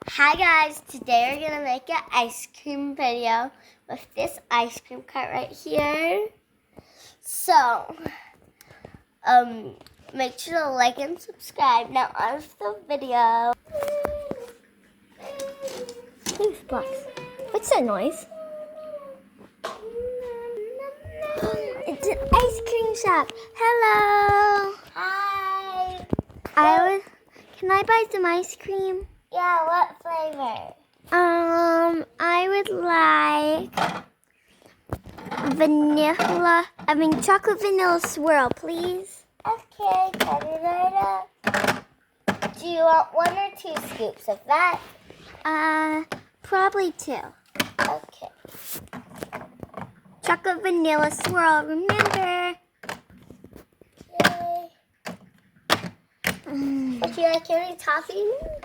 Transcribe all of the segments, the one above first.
Hi guys, today we're gonna make an ice cream video with this ice cream cart right here. So, make sure to like and subscribe. Now on to the video. These blocks. What's that noise? It's an ice cream shop. Hello. Hi. Can I buy some ice cream? Yeah, what flavor? I would like chocolate vanilla swirl, please. Okay, turn it right up. Do you want 1 or 2 scoops of that? Probably 2. Okay. Chocolate vanilla swirl, remember? Yay. Would you like any toppings?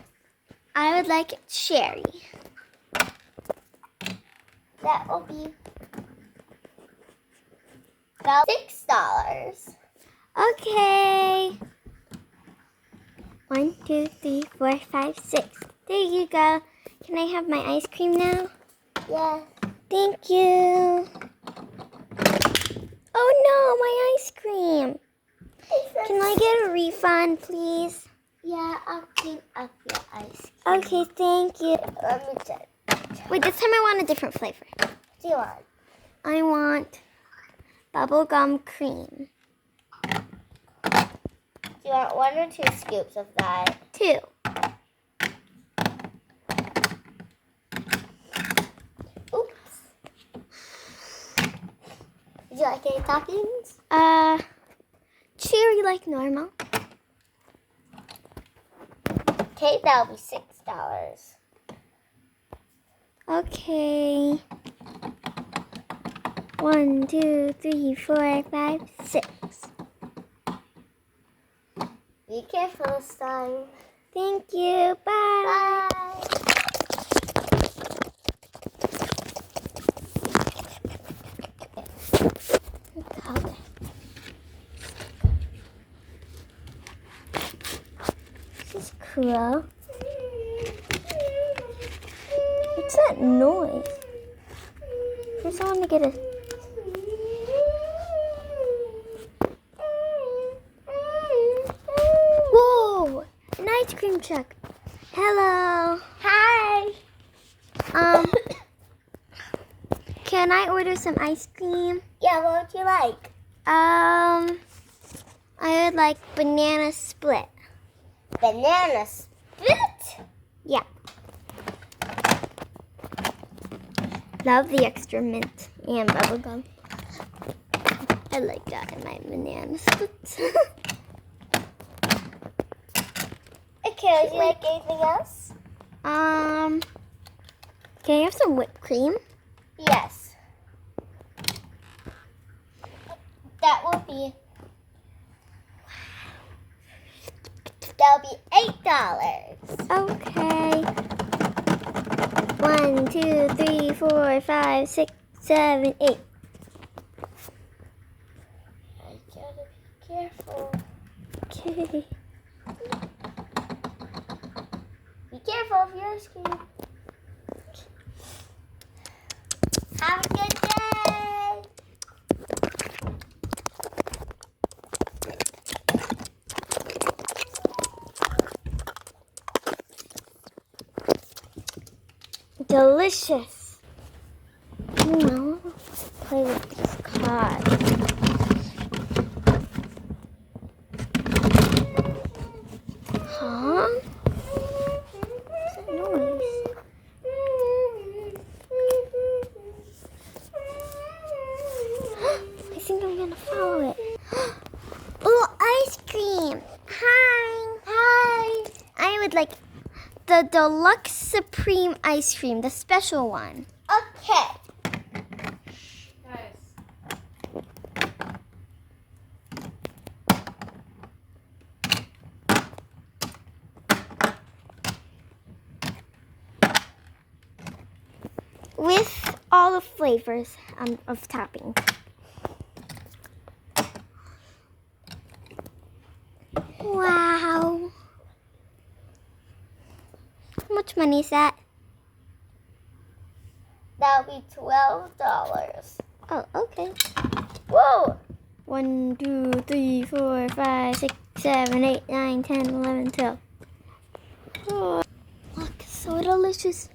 I would like cherry. That will be about $6. Okay. 1, 2, 3, 4, 5, 6. There you go. Can I have my ice cream now? Yeah. Thank you. Oh no, my ice cream. Can I get a refund, please? Yeah, I'll clean up your ice cream. Okay, thank you. Let me check. Wait, this time I want a different flavor. What do you want? I want bubblegum cream. Do you want 1 or 2 scoops of that? 2. Oops. Would you like any toppings? Cherry like normal. Okay, that'll be $6. Okay. 1, 2, 3, 4, 5, 6. Be careful this time. Thank you. Bye. Bye. Okay. This is cool. What's that noise? First I want to get a... Whoa! An ice cream truck. Hello. Hi. Can I order some ice cream? Yeah, what would you like? I would like banana split. Banana split? Yeah. Love the extra mint and bubblegum. I like that in my banana splits. Okay, would you like anything else? Can I have some whipped cream? Yes. That will be $8. Okay. 1, 2, 3, 4, 5, 6, 7, 8. I gotta be careful. Okay. Be careful of your ice cream. Have a good day. Delicious. I want to play with these cards. Huh? What's that noise? I think I'm gonna follow it. Oh, ice cream. Hi. Hi. I would like the deluxe supreme ice cream, the special one. Okay. With all the flavors of topping. Wow. much money is that? That'll be $12. Oh, okay. Whoa! 1, 2, 3, 4, 5, 6, 7, 8, 9, 10, 11, 12. Oh, look, so delicious.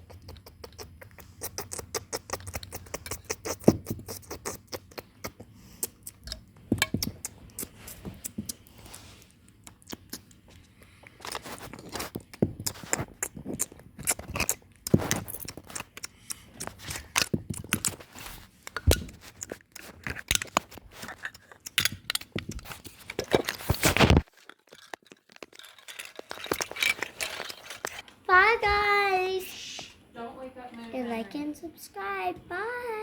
Bye, guys. Don't wake up, Moon. And like and subscribe. Bye.